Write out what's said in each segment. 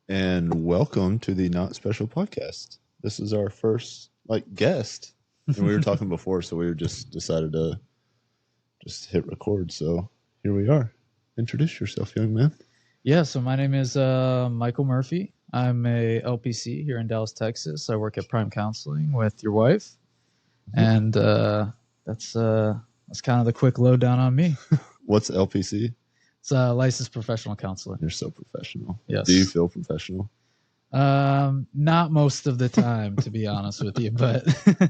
and welcome to the Not Special podcast. This is our first guest, and we were talking before, so we just decided to just hit record. So here we are. Introduce yourself, young man. Yeah, so my name is Michael Murphy. I'm a LPC here in Dallas, Texas. I work at Prime Counseling with your wife, and that's kind of the quick lowdown on me. What's LPC? It's a licensed professional counselor. You're so professional. Yes. Do you feel professional? Not most of the time, to be honest with you, but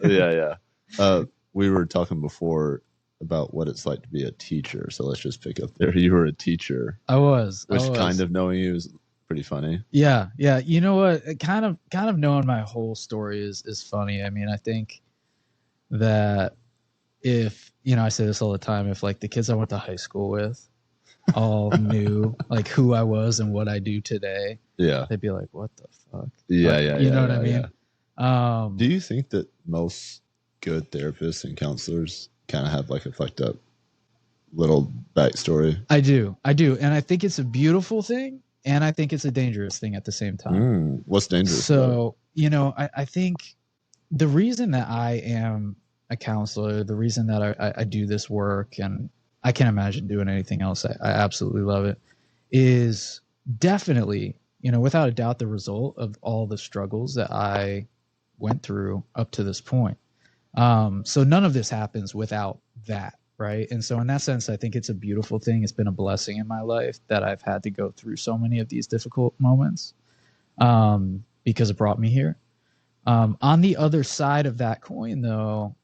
yeah. We were talking before about what it's like to be a teacher, so let's just pick up there. You were a teacher. I was. Kind of knowing you is pretty funny. Yeah. You know what? Kind of knowing my whole story is funny. I mean, I think that if, I say this all the time, if like the kids I went to high school with all knew like who I was and what I do today, they'd be like, what the fuck? You know what I mean? Do you think that most good therapists and counselors kind of have like a fucked up little backstory? I do. And I think it's a beautiful thing, and I think it's a dangerous thing at the same time. What's dangerous? So, I think the reason that I am a counselor, the reason that I do this work, and I can't imagine doing anything else, I absolutely love it, is definitely, without a doubt, the result of all the struggles that I went through up to this point. So none of this happens without that, right? And so in that sense, I think it's a beautiful thing. It's been a blessing in my life that I've had to go through so many of these difficult moments, because it brought me here. On the other side of that coin, though,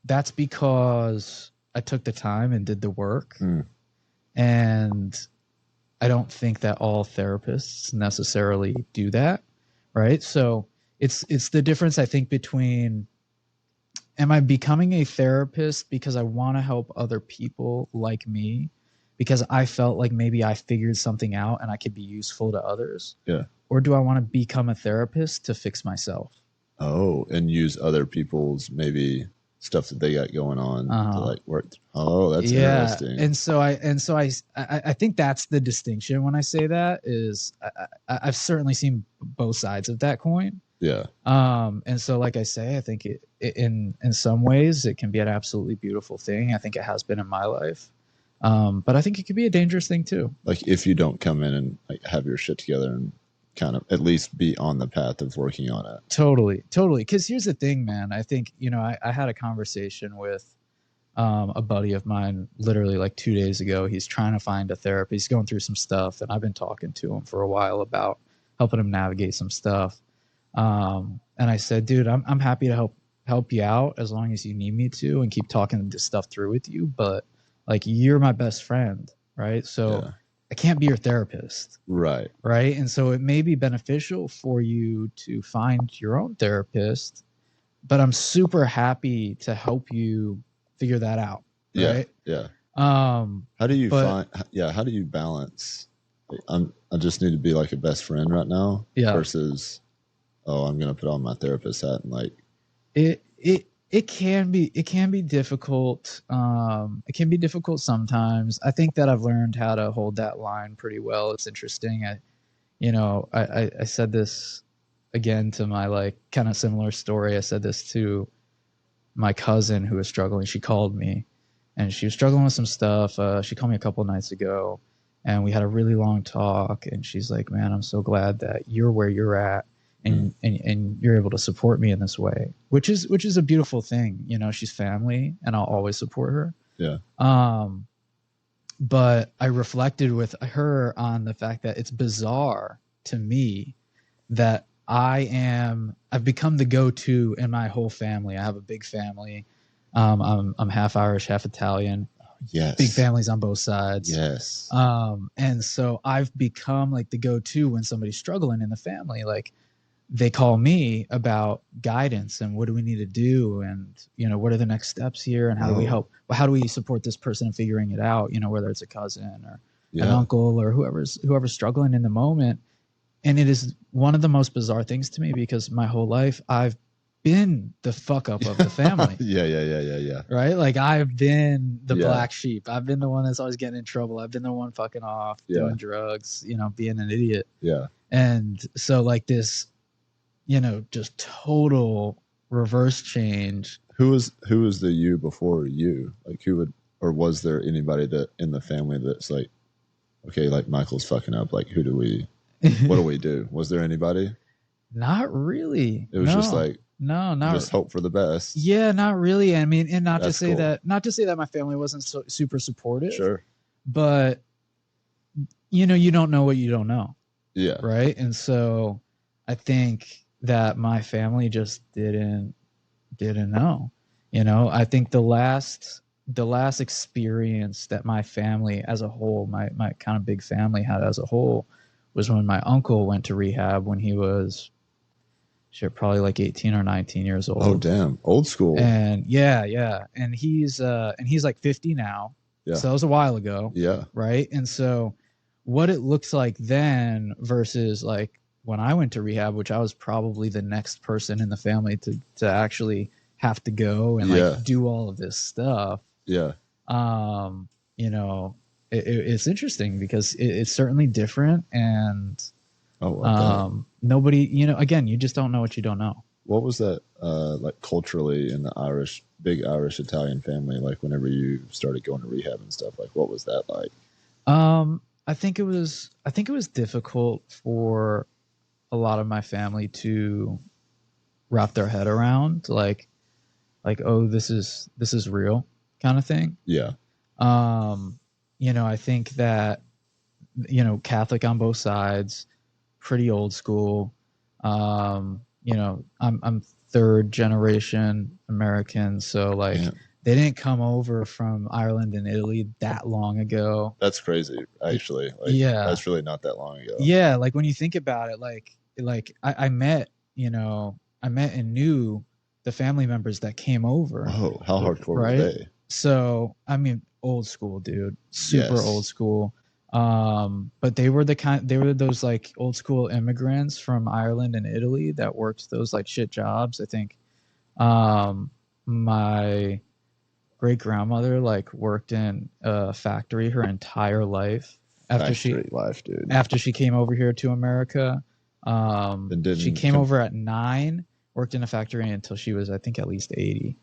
that's because I took the time and did the work. And I don't think that all therapists necessarily do that, right? So it's the difference, I think, between, am I becoming a therapist because I want to help other people like me, because I felt like maybe I figured something out and I could be useful to others? Yeah. Or do I want to become a therapist to fix myself? Oh, and use other people's maybe stuff that they got going on to like work. Oh, that's interesting. And so I think that's the distinction when I say that. Is I've certainly seen both sides of that coin. Yeah. And so, like I say, I think it in some ways it can be an absolutely beautiful thing. I think it has been in my life. But I think it could be a dangerous thing too. Like if you don't come in and like have your shit together and kind of at least be on the path of working on it. Totally. Because here's the thing, man. I think, I had a conversation with a buddy of mine literally like 2 days ago. He's trying to find a therapist. He's going through some stuff, and I've been talking to him for a while about helping him navigate some stuff. And I said, dude, I'm happy to help you out as long as you need me to, and keep talking this stuff through with you. But like, you're my best friend, right? So I can't be your therapist. Right. And so it may be beneficial for you to find your own therapist, but I'm super happy to help you figure that out. Right? Yeah. How do you how do you balance? I just need to be like a best friend right now versus, I'm going to put on my therapist hat and like it can be difficult. It can be difficult sometimes. I think that I've learned how to hold that line pretty well. It's interesting. I said this again to my like kind of similar story. I said this to my cousin who was struggling. She called me and she was struggling with some stuff. She called me a couple of nights ago and we had a really long talk, and she's like, man, I'm so glad that you're where you're at. And you're able to support me in this way, which is a beautiful thing. She's family, and I'll always support her. Yeah. But I reflected with her on the fact that it's bizarre to me that I've become the go-to in my whole family. I have a big family. I'm half Irish, half Italian. Yes. Big families on both sides. Yes. And so I've become like the go-to when somebody's struggling in the family. Like, they call me about guidance and what do we need to do, and what are the next steps here, and how do we help? How do we support this person in figuring it out? Whether it's a cousin or an uncle or whoever's struggling in the moment. And it is one of the most bizarre things to me, because my whole life I've been the fuck up of the family. Yeah. Right? Like I've been the Yeah. black sheep. I've been the one that's always getting in trouble. I've been the one fucking off, Yeah. doing drugs, you know, being an idiot. Yeah. And so like this, you know, just total reverse change. Who was the you before you? Like who would, or was there anybody that in the family that's like, okay, like Michael's fucking up, like what do we do? Was there anybody? Not really. It was just like, not just hope for the best. Yeah, not really. I mean, and not That's to say cool. not to say that my family wasn't super supportive. Sure. But you know, you don't know what you don't know. Yeah. Right. And so I think that my family just didn't know. You know, I think the last experience that my family as a whole, my kind of big family had as a whole, was when my uncle went to rehab when he was probably like 18 or 19 years old. Oh damn, old school. And yeah, and he's like 50 now. Yeah. So that was a while ago. Yeah. Right. And so what it looks like then versus like when I went to rehab, which I was probably the next person in the family to actually have to go and like do all of this stuff. Yeah. You know, it's interesting because it's certainly different, and nobody, you know, again, you just don't know what you don't know. What was that like culturally in the big Irish Italian family, like whenever you started going to rehab and stuff, like what was that like? I think it was difficult for a lot of my family to wrap their head around, like, oh, this is real kind of thing. Yeah. You know, I think that, you know, Catholic on both sides, pretty old school. You know, I'm third generation American, so like they didn't come over from Ireland and Italy that long ago. That's crazy, actually. Like, that's really not that long ago. Yeah, like when you think about it, like I met, you know, and knew the family members that came over. Oh, how hardcore were they? So, I mean, old school, dude. Super old school. But they were those like old school immigrants from Ireland and Italy that worked those like shit jobs. I think my great grandmother like worked in a factory her entire life after she came over here to America. She came over at 9, worked in a factory until she was, I think, at least 80.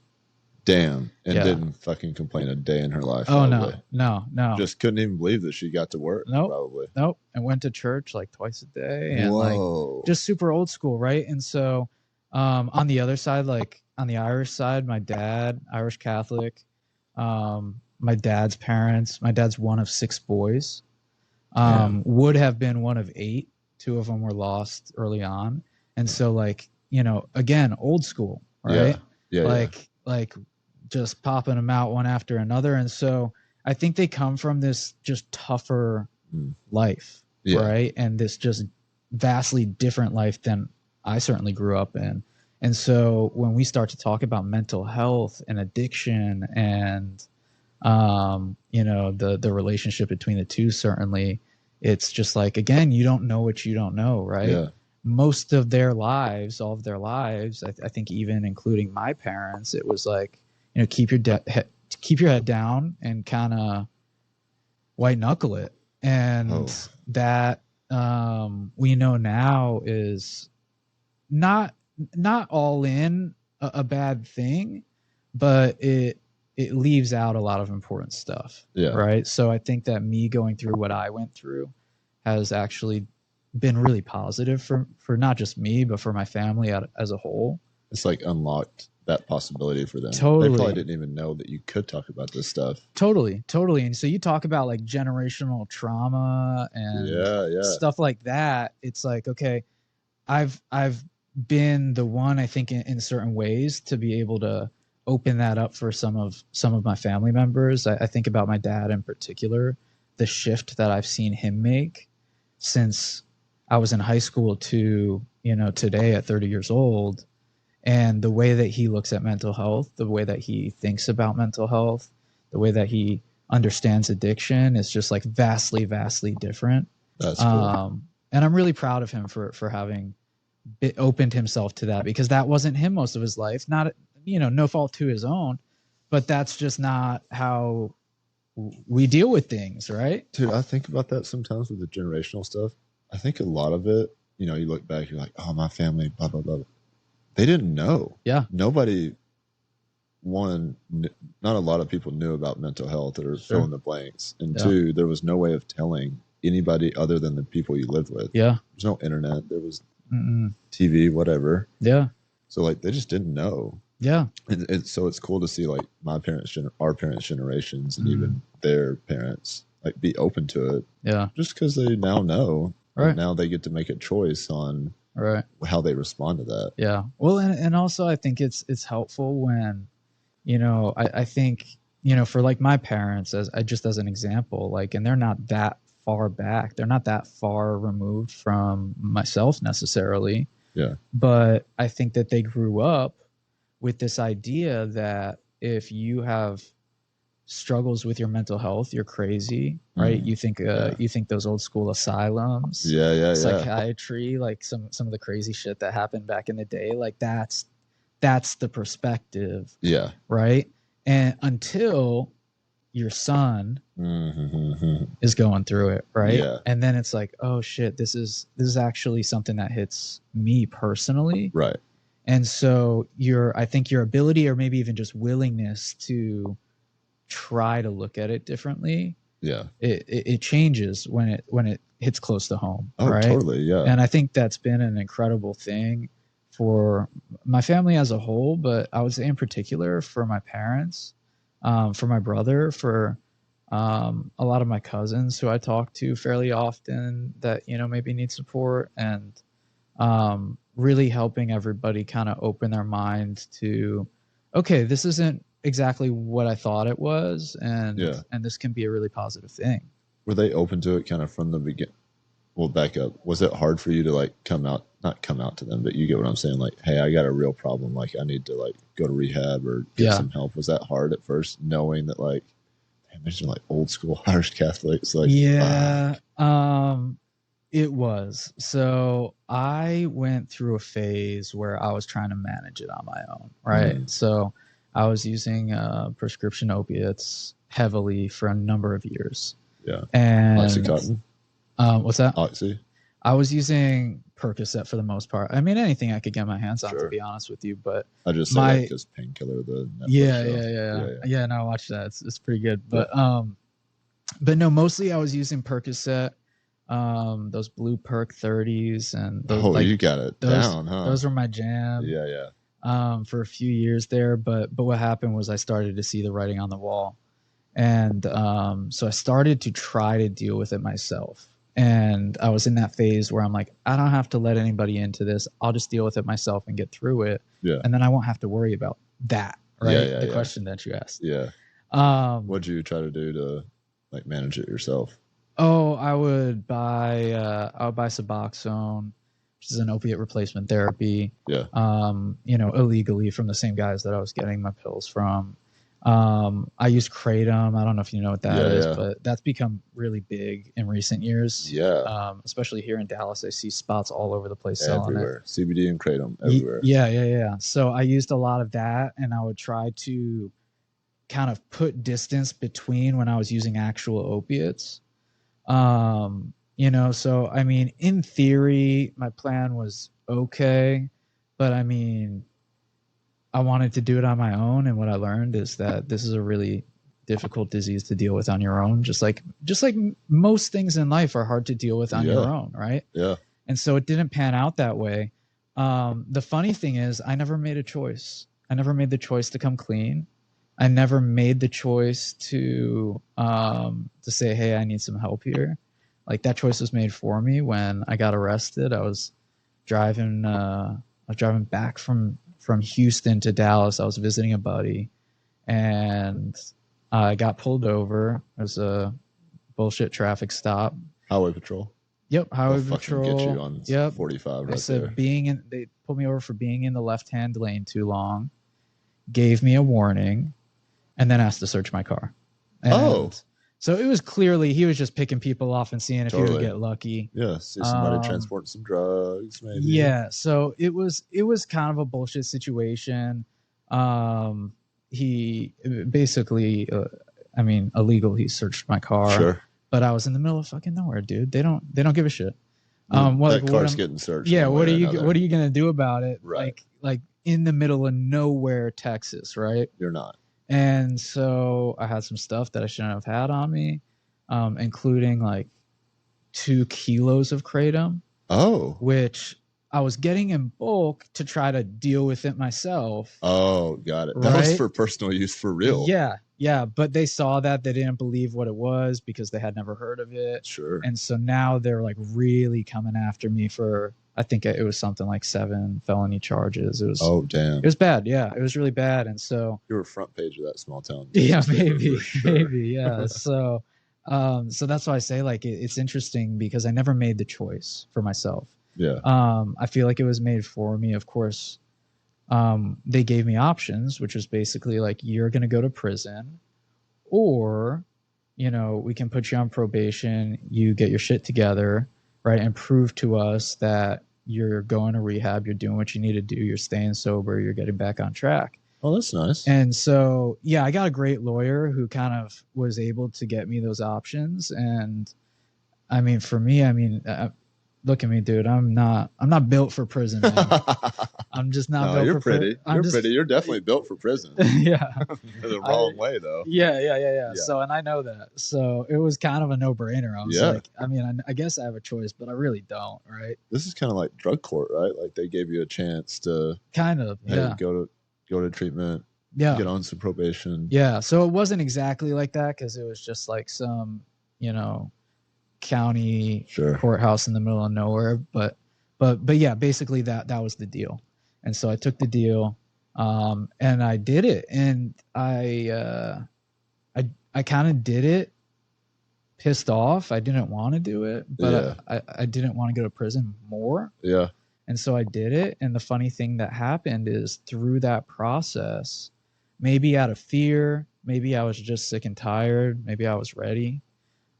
Damn. And didn't fucking complain a day in her life. Oh, probably. No. Just couldn't even believe that she got to work. Nope. And went to church like twice a day. And like just super old school, right? And so on the other side, like on the Irish side, my dad, Irish Catholic, my dad's parents, my dad's one of 6 boys, would have been one of 8. 2 of them were lost early on. And so like, you know, again, old school, right? Yeah. Like just popping them out one after another. And so I think they come from this just tougher life, right? And this just vastly different life than I certainly grew up in. And so when we start to talk about mental health and addiction and, you know, the relationship between the two, certainly it's just like, again, you don't know what you don't know, right? Yeah. Most of their lives, all of their lives, I think even including my parents, it was like, you know, keep your head down and kind of white knuckle it. And that we know now is not all in a bad thing, but it leaves out a lot of important stuff. Yeah. Right. So I think that me going through what I went through has actually been really positive for not just me, but for my family as a whole. It's like unlocked that possibility for them. Totally. They probably didn't even know that you could talk about this stuff. Totally. And so you talk about like generational trauma and stuff like that. It's like, okay, I've been the one, I think, in certain ways to be able to open that up for some of my family members. I think about my dad in particular, the shift that I've seen him make since I was in high school to, you know, today at 30 years old, and the way that he looks at mental health, the way that he thinks about mental health, the way that he understands addiction is just like vastly different. That's cool. And I'm really proud of him for having opened himself to that, because that wasn't him most of his life. Not, no fault to his own, but that's just not how we deal with things, right? Dude, I think about that sometimes with the generational stuff. I think a lot of it, you look back, you're like, oh, my family, blah, blah, blah. They didn't know. Yeah. Nobody, not a lot of people knew about mental health or fill in the blanks. And two, there was no way of telling anybody other than the people you lived with. Yeah. There's no internet. There was TV, whatever. Yeah. So like they just didn't know. Yeah. So it's cool to see like our parents' generations and even their parents like be open to it. Yeah. Just because they now know. Right. Now they get to make a choice on how they respond to that. Yeah. Well, and also I think it's helpful when, I think, for like my parents, as an example, like, and they're not that far back. They're not that far removed from myself necessarily. Yeah. But I think that they grew up with this idea that if you have struggles with your mental health, you're crazy, right? You think those old school asylums, psychiatry, like some of the crazy shit that happened back in the day, like that's the perspective. Yeah. Right. And until your son is going through it, right? Yeah. And then it's like, oh shit, this is actually something that hits me personally. Right. And so I think your ability, or maybe even just willingness to try to look at it differently, it changes when it hits close to home. Oh, right? Totally. Yeah. And I think that's been an incredible thing for my family as a whole, but I would say in particular for my parents, for my brother, for a lot of my cousins who I talk to fairly often that, maybe need support, and really helping everybody kind of open their mind to, okay, this isn't exactly what I thought it was, and this can be a really positive thing. Were they open to it kind of from the beginning? Well, back up. Was it hard for you to like not come out to them, but you get what I'm saying? Like, hey, I got a real problem. Like, I need to like go to rehab or get some help. Was that hard at first, knowing that like, damn, these are like old school Irish Catholics? Like, it was. So I went through a phase where I was trying to manage it on my own, right? So I was using prescription opiates heavily for a number of years. Yeah. And Oxycontin. What's that? Oxy. I was using Percocet for the most part. I mean, anything I could get my hands on, to be honest with you. But I just said that because Painkiller, the Netflix show. Yeah. No, I watched that. It's pretty good. But no, mostly I was using Percocet, those blue Perk 30s, and those, you got it down, huh? Those were my jam. Yeah. For a few years there, but what happened was I started to see the writing on the wall, and so I started to try to deal with it myself. And I was in that phase where I'm like, I don't have to let anybody into this. I'll just deal with it myself and get through it. Yeah. And then I won't have to worry about that. Right. The question that you asked. Yeah. What'd you try to do to like manage it yourself? Oh, I would buy Suboxone, which is an opiate replacement therapy. Yeah. Illegally from the same guys that I was getting my pills from. I use Kratom. I don't know if you know what that is, but that's become really big in recent years. Yeah. Especially here in Dallas, I see spots all over the place selling it. CBD and Kratom everywhere. Yeah. So I used a lot of that, and I would try to kind of put distance between when I was using actual opiates. So I mean, in theory, my plan was okay, but I mean, I wanted to do it on my own, and what I learned is that this is a really difficult disease to deal with on your own. Just like most things in life are hard to deal with on your own, right? Yeah. And so it didn't pan out that way. The funny thing is, I never made a choice. I never made the choice to come clean. I never made the choice to say, hey, I need some help here. Like, that choice was made for me when I got arrested. I was driving back from Houston to Dallas. I was visiting a buddy, and I got pulled over. It was a bullshit traffic stop. Highway patrol. Yep, highway patrol. Get you on 45 right there. They pulled me over for being in the left-hand lane too long, gave me a warning, and then asked to search my car. And So it was clearly he was just picking people off and seeing if he would Totally. get lucky. Yeah, see somebody Um, transporting some drugs, maybe. Yeah, so it was kind of a bullshit situation. He basically, I mean, illegal. He searched my car, Sure. but I was in the middle of fucking nowhere, dude. They don't give a shit. That What car's getting searched. yeah, one what way are or you another. what are you gonna do about it? Right. Like in the middle of nowhere, Texas, right? You're not. And so I had some stuff that I shouldn't have had on me, including like 2 kilos of kratom, Oh. which I was getting in bulk to try to deal with it myself. Oh, got it. That was Right? for personal use for real. Yeah, but they saw that they didn't believe what it was because they had never heard of it. Sure. And so now they're like really coming after me for, I think it was something like 7 felony charges. It was Oh, damn. It was bad. Yeah, it was really bad. And so You were front page of that small town. yeah, newspaper maybe, for sure. maybe, yeah. So that's why I say like it's interesting because I never made the choice for myself. Yeah. I feel like it was made for me. Of course, they gave me options, which was basically like you're going to go to prison, or we can put you on probation. You get your shit together, right, and prove to us that you're going to rehab. You're doing what you need to do. You're staying sober. You're getting back on track. Oh, that's nice. And so, yeah, I got a great lawyer who kind of was able to get me those options. And I mean, for me, look at me, dude. I'm not built for prison, man. I'm just not No, built you're for pretty. I'm You're just, pretty. You're definitely built for prison. Yeah. The wrong way, though. Yeah. So, and I know that. So it was kind of a no-brainer. I was Yeah. like, I mean, I guess I have a choice, but I really don't, right? This is kind of like drug court, right? Like they gave you a chance to Kind of, hey, yeah. go to treatment, Yeah. get on some probation. Yeah. So it wasn't exactly like that because it was just like some, county Sure. courthouse in the middle of nowhere. But yeah, basically that was the deal. And so I took the deal, and I did it. And I kind of did it pissed off. I didn't want to do it, but I didn't want to go to prison more. Yeah. And so I did it. And the funny thing that happened is through that process, maybe out of fear, maybe I was just sick and tired, maybe I was ready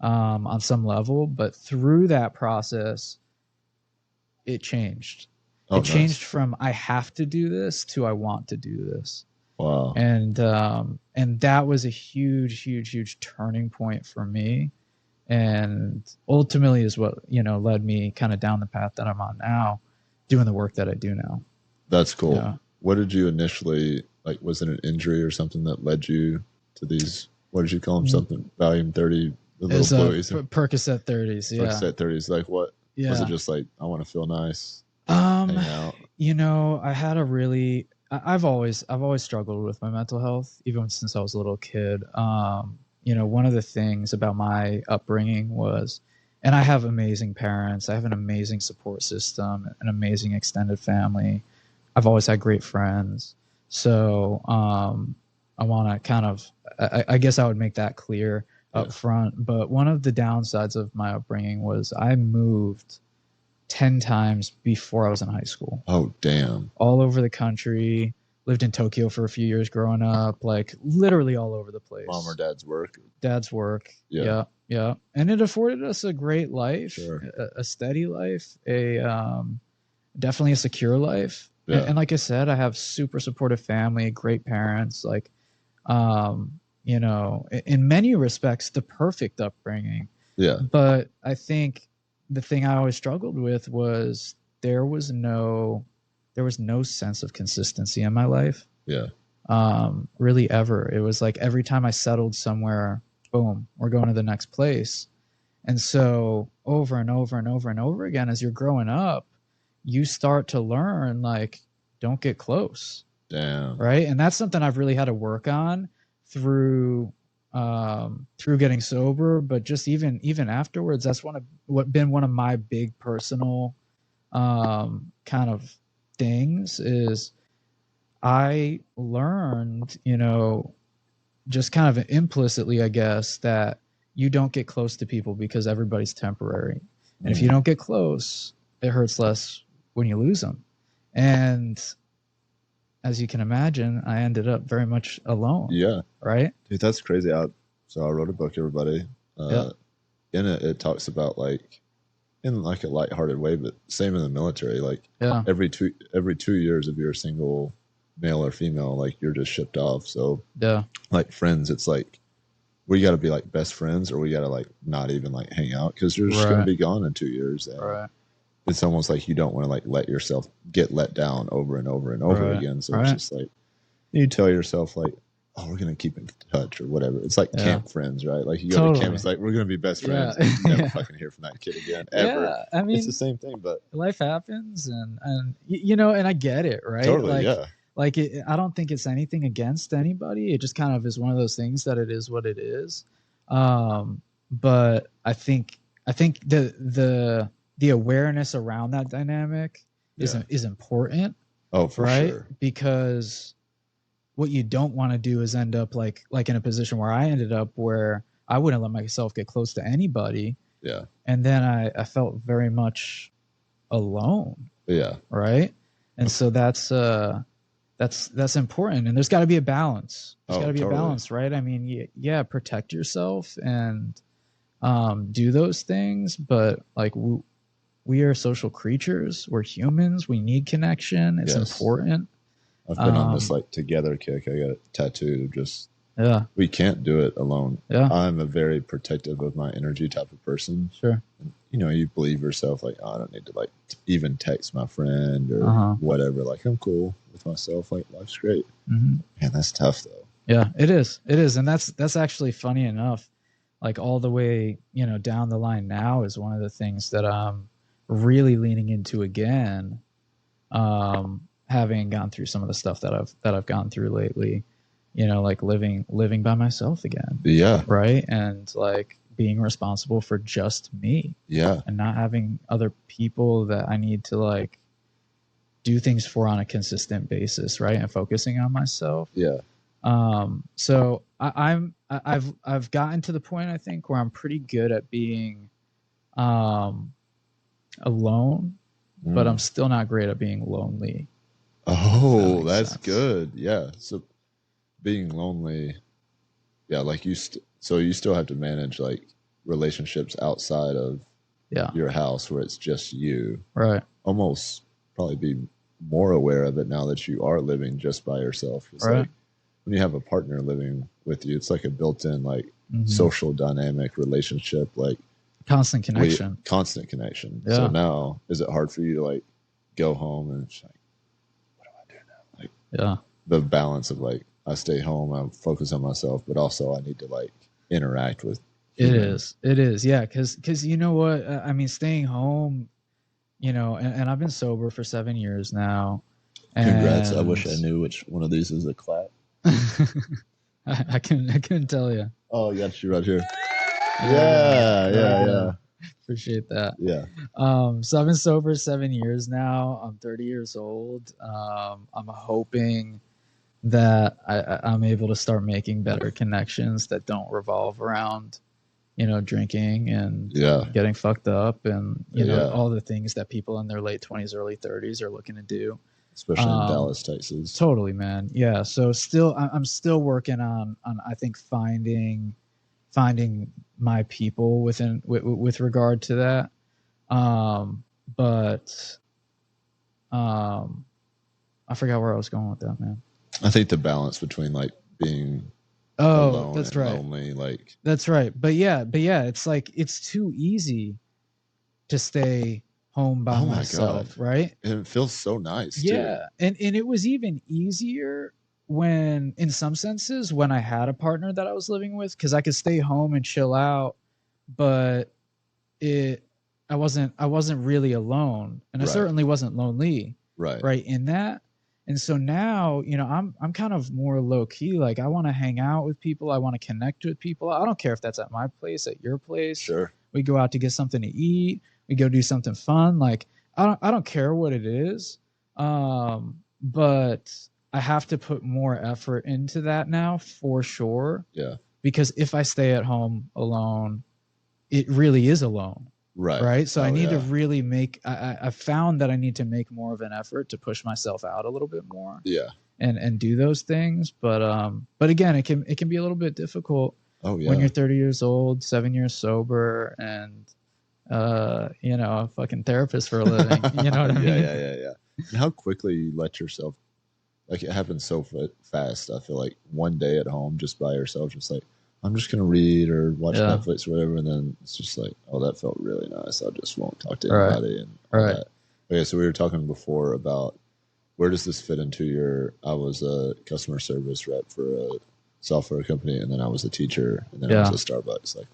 on some level, but through that process, it changed. Oh, it changed from I have to do this to I want to do this. Wow. And that was a huge turning point for me. And ultimately is what, led me kind of down the path that I'm on now, doing the work that I do now. That's cool. Yeah. What did you initially, like, was it an injury or something that led you to these, what did you call them? Something, Valium 30, the little blueies. Percocet 30s. Yeah. Percocet 30s. Like what? Yeah. Was it just like, I want to feel nice? Hang out? I had I've always struggled with my mental health, even since I was a little kid. One of the things about my upbringing was, and I have amazing parents, I have an amazing support system, an amazing extended family. I've always had great friends. So I want to kind of, I guess I would make that clear up front. But one of the downsides of my upbringing was I moved 10 times before I was in high school. Oh, damn. All over the country. Lived in Tokyo for a few years growing up, like literally all over the place. Mom or dad's work. Dad's work. Yeah. Yeah. And it afforded us a great life, Sure. a steady life, definitely a secure life. Yeah. And like I said, I have super supportive family, great parents, like, in many respects, the perfect upbringing. Yeah. But I think the thing I always struggled with was there was no sense of consistency in my life. Yeah. Really ever. It was like every time I settled somewhere, boom, we're going to the next place. And so over and over and over and over again, as you're growing up, you start to learn, like, don't get close. Damn. Right. And that's something I've really had to work on through getting sober, but just even afterwards, that's been one of my big personal kind of things is I learned, just kind of implicitly, I guess, that you don't get close to people because everybody's temporary. And if you don't get close, it hurts less when you lose them. And as you can imagine, I ended up very much alone. Yeah. Right. Dude, that's crazy. So I wrote a book, everybody. Yeah. In it, it talks about like in like a lighthearted way, but same in the military. Like Yeah. every 2 years, if you're a single male or female, like you're just shipped off. So Yeah. like friends, it's like we got to be like best friends, or we got to like not even like hang out because you're just going Right. to be gone in 2 years. And Right. it's almost like you don't want to like let yourself get let down over and over and over Right. again. So Right. it's just like you tell yourself like, oh, we're gonna keep in touch or whatever. It's like Yeah. camp friends, right? Like you go to camp, Totally. it's like we're gonna be best friends. Yeah. And you never Yeah. fucking hear from that kid again ever. Yeah. I It's mean, the same thing, but life happens, and you know, and I get it, right? totally, Like, yeah, like I don't think it's anything against anybody. It just kind of is one of those things that it is what it is. But I think the awareness around that dynamic Yeah. is important, Oh, for right? sure. Because what you don't want to do is end up like in a position where I ended up, where I wouldn't let myself get close to anybody, Yeah, and then I felt very much alone, yeah, right? And so that's important, and there's got to be a balance. There's got to be totally. a balance, right? I mean, yeah, protect yourself and do those things, but like we are social creatures. We're humans. We need connection. It's Yes. important. I've been on this like together kick. I got it tattooed of just Yeah, we can't do it alone. yeah, I'm a very protective of my energy type of person. sure. You know, you believe yourself like, oh, I don't need to like even text my friend or Uh-huh. whatever. Like I'm cool with myself. Like life's great. Hmm. Man, that's tough though. Yeah, it is. It is, and that's actually funny enough. Like all the way, you know, down the line now is one of the things that I'm really leaning into again. Having gone through some of the stuff that I've gone through lately, you know, like living by myself again, Yeah, right? And like being responsible for just me yeah, and not having other people that I need to like do things for on a consistent basis, right? And focusing on myself. yeah. So I've gotten to the point, I think, where I'm pretty good at being alone, but I'm still not great at being lonely. Oh, makes that's sense. good. Yeah. So being lonely, yeah, like so you still have to manage like relationships outside of Yeah. your house where it's just you. Right. Almost probably be more aware of it now that you are living just by yourself. It's Right. like when you have a partner living with you, it's like a built-in like Mhm. social dynamic relationship, like Constant connection. constant connection. Yeah. So now, is it hard for you to like go home and it's like, what do I do now? Like Yeah. the balance of like I stay home, I focus on myself, but also I need to like interact with. It humans. is. It is. Yeah. Cause you know what? I mean, staying home, you know, and I've been sober for 7 years now. Congrats! I and- wish I knew which one of these is a clap. I couldn't tell you. Oh, I got you right here. Yeah. Appreciate that. Yeah. So I've been sober 7 years now. I'm 30 years old. I'm hoping that I'm able to start making better connections that don't revolve around, you know, drinking and Yeah. getting fucked up and, you know, Yeah. all the things that people in their late 20s, early 30s are looking to do. Especially in Dallas, Texas. Totally, man. Yeah. So I'm still working on I think finding my people with regard to that. But I forgot where I was going with that, man. I think the balance between like being Oh, alone that's and right. lonely, like That's right. But yeah, it's like it's too easy to stay home by Oh my myself, God. right? and it feels so nice. Yeah. And it was even easier when in some senses when I had a partner that I was living with, because I could stay home and chill out, but I wasn't really alone, and I Right. certainly wasn't lonely, too. Right. right, in that. And so now, you know, I'm kind of more low key. Like I want to hang out with people. I want to connect with people. I don't care if that's at my place, at your place. Sure. We go out to get something to eat. We go do something fun. Like I don't care what it is. But I have to put more effort into that now for sure. Yeah. Because if I stay at home alone, it really is alone. Right. Right. So I Oh, need to yeah. really I found that I need to make more of an effort to push myself out a little bit more Yeah. and do those things. But again, it can be a little bit difficult. Oh yeah. When you're 30 years old, 7 years sober, and a fucking therapist for a living. You know what I mean? Yeah. And how quickly you let yourself, like, it happens so fast. I feel like one day at home, just by yourself, just like, I'm just gonna read or watch Yeah. Netflix or whatever, and then it's just like, oh, that felt really nice. I just won't talk to Right. anybody and all Right. that. Okay, so we were talking before about where does this fit into your? I was a customer service rep for a software company, and then I was a teacher, and then I was Yeah. at Starbucks. Like,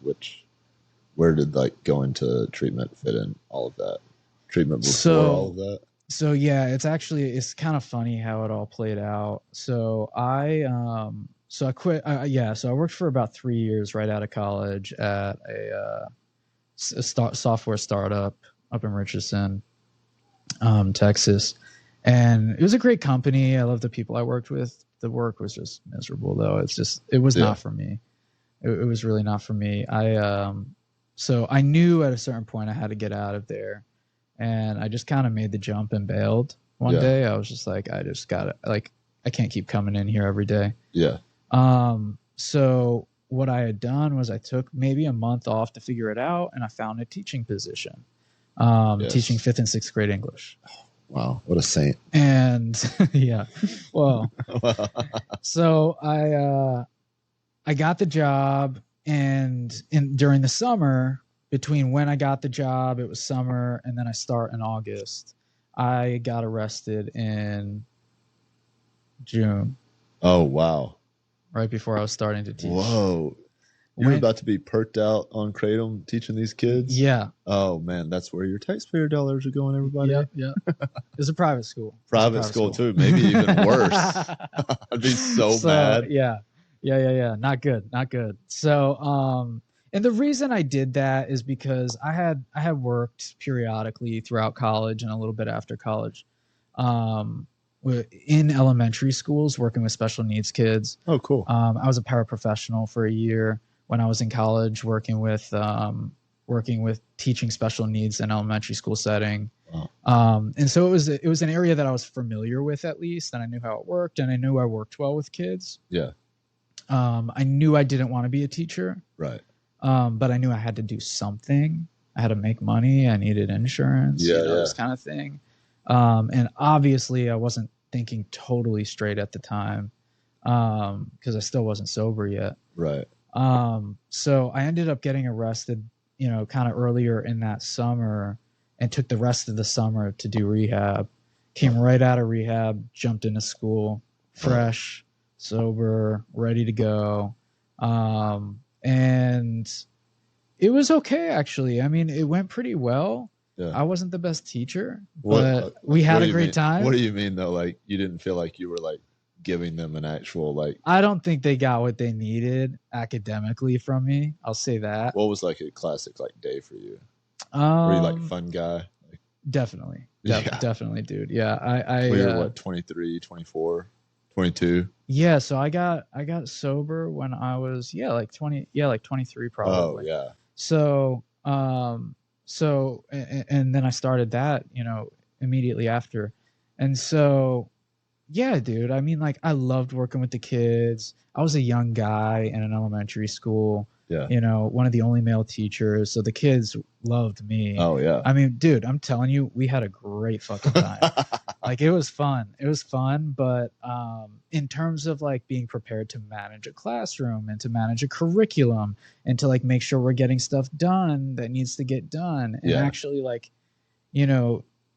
where did like going to treatment fit in all of that? Treatment before all of that? So yeah, it's kind of funny how it all played out. So I quit. So I worked for about 3 years right out of college at a software startup up in Richardson, Texas, and it was a great company. I love the people I worked with. The work was just miserable though. It was not for me. It was really not for me. So I knew at a certain point I had to get out of there. And I just kind of made the jump and bailed one day. I was just like, I just got to, like, I can't keep coming in here every day. Yeah. So what I had done was I took maybe a month off to figure it out, and I found a teaching position, teaching 5th and 6th grade English. Wow. What a saint. And yeah, well, so I got the job, and during the summer, between when I got the job, it was summer, and then I start in August, I got arrested in June. Oh, wow. Right before I was starting to teach. Whoa. You were about to be perked out on Kratom teaching these kids? Yeah. Oh, man. That's where your taxpayer dollars are going, everybody. Yeah. It was a private school. Private school, too. Maybe even worse. I'd be so mad. Yeah. Not good. So, and the reason I did that is because I had worked periodically throughout college and a little bit after college, in elementary schools working with special needs kids. Oh, cool. I was a paraprofessional for a year when I was in college, working with teaching special needs in elementary school setting. Wow. And so it was an area that I was familiar with, at least, and I knew how it worked, and I knew I worked well with kids. Yeah. I knew I didn't want to be a teacher. Right. But I knew I had to do something. I had to make money. I needed insurance. This kind of thing. And obviously I wasn't thinking totally straight at the time, because I still wasn't sober yet. Right. So I ended up getting arrested, kind of earlier in that summer, and took the rest of the summer to do rehab. Came right out of rehab, jumped into school, fresh, sober, ready to go. And it was okay, actually. I mean, it went pretty well. Yeah. I wasn't the best teacher, but we had a great time. What do you mean, though? Like, you didn't feel like you were like giving them an actual, like, I don't think they got what they needed academically from me. I'll say that. What was like a classic like day for you? Were you like fun guy? Like, definitely, definitely, dude. Yeah, we were what, 23, 24, 22? Yeah, so I got sober when I was like 23 probably. Oh yeah. So and then I started that, immediately after. And so yeah, dude, I mean, like, I loved working with the kids. I was a young guy in an elementary school. Yeah. One of the only male teachers. So the kids loved me. Oh, yeah. I mean, dude, I'm telling you, we had a great fucking time. Like, it was fun. It was fun. But in terms of, like, being prepared to manage a classroom and to manage a curriculum and to, like, make sure we're getting stuff done that needs to get done. And actually, like,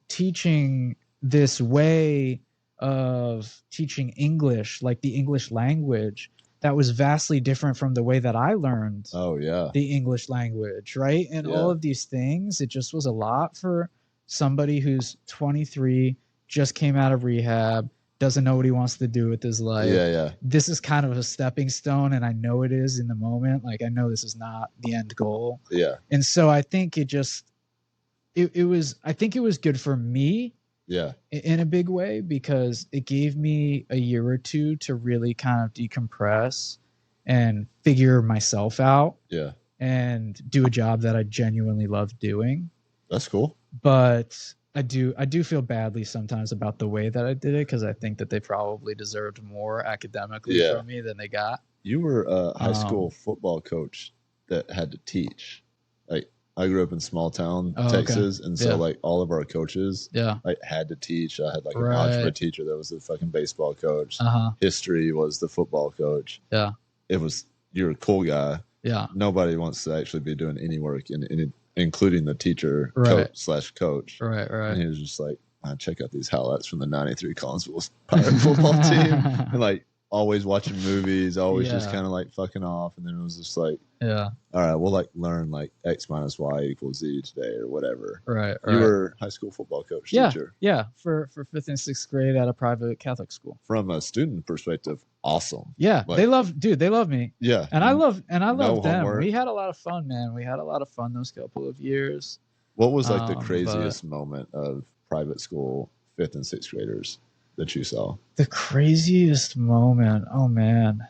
teaching this way of teaching English, like the English language, that was vastly different from the way that I learned the English language, right? And all of these things, it just was a lot for somebody who's 23, just came out of rehab, doesn't know what he wants to do with his life. Yeah. This is kind of a stepping stone, and I know it is in the moment. Like, I know this is not the end goal. Yeah. And so I think it was good for me. Yeah. In a big way, because it gave me a year or two to really kind of decompress and figure myself out. Yeah. And do a job that I genuinely love doing. That's cool. But I do feel badly sometimes about the way that I did it, because I think that they probably deserved more academically from me than they got. You were a high Um, school football coach that had to teach. Like I grew up in small town oh, okay. Texas, and so Yeah. like all of our coaches Yeah. like had to teach. I had like an Right. algebra teacher that was the fucking baseball coach. Uh-huh. History was the football coach. Yeah. It was you're a cool guy. Yeah. Nobody wants to actually be doing any work including the teacher Right. coach. Right. And Right. he was just like, check out these highlights from the '93 Collinsville Pirate football team, and like always watching movies, always just Yeah. kind of like fucking off. And then it was just like, Yeah. all right, we'll like learn like X minus Y equals Z today or whatever. Right. You Right. were high school football coach Yeah. teacher. Yeah. For 5th and 6th grade at a private Catholic school. From a student perspective, awesome. Yeah. Like- They love me. Yeah. And I love them. homework. We had a lot of fun, man. We had a lot of fun those couple of years. What was like the but- craziest moment of private school 5th and 6th graders that you saw? The craziest moment. Oh man.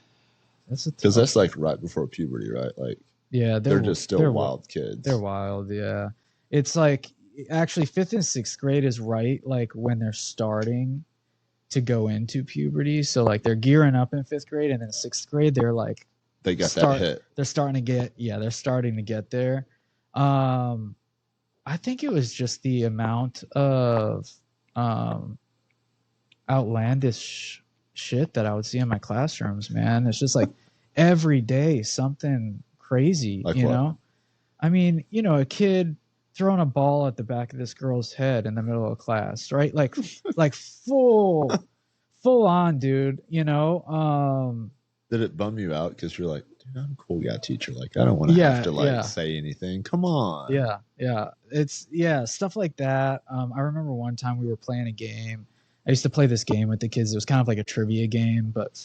Because that's like right before puberty, right? Like yeah, they're just still they're wild kids. They're wild, yeah. It's like actually 5th and 6th grade is right like when they're starting to go into puberty. So like they're gearing up in 5th grade, and then 6th grade they're like They got that hit. they're starting to get there. I think it was just the amount of outlandish shit that I would see in my classrooms, man. It's just like every day something crazy, Like you what? know? I mean, a kid throwing a ball at the back of this girl's head in the middle of class, right? Like like full on, dude, Did it bum you out because you're like, dude, I'm a cool guy teacher. Like I don't want to Yeah, have to like yeah. say anything. Come on. Yeah. It's stuff like that. I remember one time we were playing a game. I used to play this game with the kids. It was kind of like a trivia game, but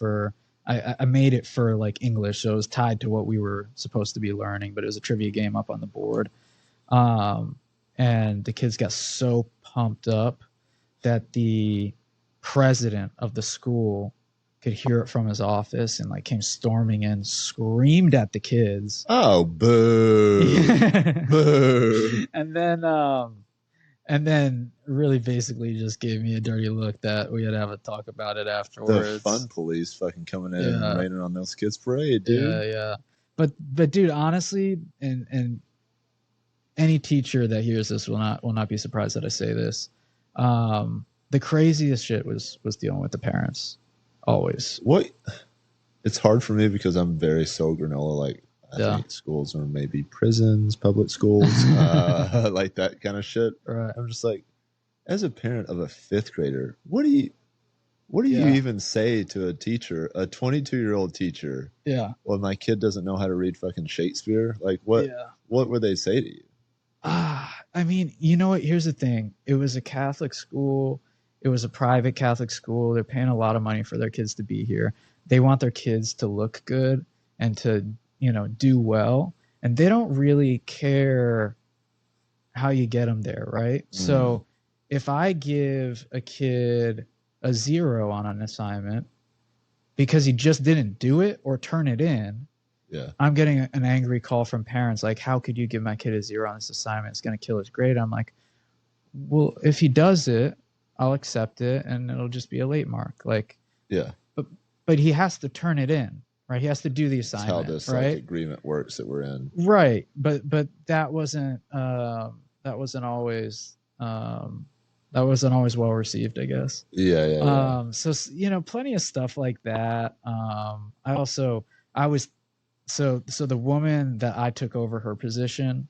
I made it for like English, so it was tied to what we were supposed to be learning. But it was a trivia game up on the board, and the kids got so pumped up that the president of the school could hear it from his office and like came storming in, screamed at the kids. Oh, boo. Boo. And then really basically just gave me a dirty look that we had to have a talk about it afterwards. The fun police fucking coming in Yeah. and raining on those kids' parade, dude. Yeah. But dude, honestly, and any teacher that hears this will not be surprised that I say this. The craziest shit was dealing with the parents. Always. What? It's hard for me because I'm very so granola. Like I Yeah. think schools are maybe prisons, public schools, like that kind of shit. Right. I'm just like, as a parent of a 5th grader, what do you Yeah. even say to a teacher, a 22-year-old teacher, Yeah. when my kid doesn't know how to read fucking Shakespeare? Like what would they say to you? I mean, you know what? Here's the thing. It was a Catholic school. It was a private Catholic school. They're paying a lot of money for their kids to be here. They want their kids to look good and to, do well. And they don't really care how you get them there, right? So if I give a kid a 0 on an assignment because he just didn't do it or turn it in, Yeah. I'm getting an angry call from parents like, how could you give my kid a 0 on this assignment? It's going to kill his grade. I'm like, well, if he does it, I'll accept it and it'll just be a late mark. Like, Yeah. but he has to turn it in, right? He has to do the That's assignment, how this right? like, agreement works that we're in. Right. But that wasn't always well received, I guess. Yeah. So plenty of stuff like that. So the woman that I took over her position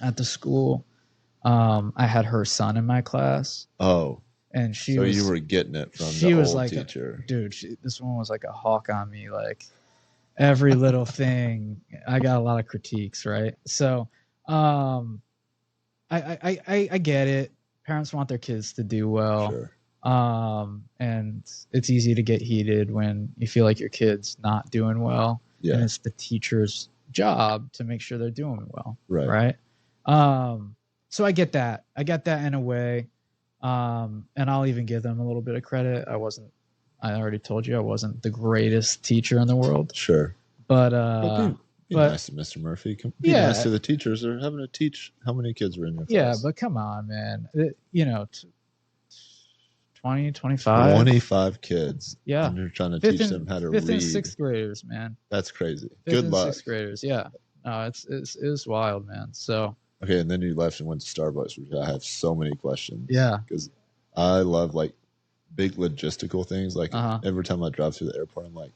at the school, I had her son in my class, Oh, and so you were getting it from she the was old like teacher. dude, this one was like a hawk on me, like every little thing. I got a lot of critiques, right? So I get it. Parents want their kids to do well. Sure. And it's easy to get heated when you feel like your kid's not doing well. Yeah. And it's the teacher's job to make sure they're doing well. Right. So I get that. I get that in a way. And I'll even give them a little bit of credit. I already told you I wasn't the greatest teacher in the world, Sure. but Be but- nice to Mr. Murphy. Be Yeah. nice to the teachers. They're having to teach how many kids were in your yeah, class. but come on, man. 20, 25. 25 kids. Yeah. And you're trying to Fifth teach and them how to fifth read. and sixth graders, man. That's crazy. Fifth Good and luck. sixth graders, yeah. No, it's wild, man. So Okay, and then you left and went to Starbucks, which I have so many questions. yeah. Because I love like big logistical things. Like every time I drive through the airport, I'm like,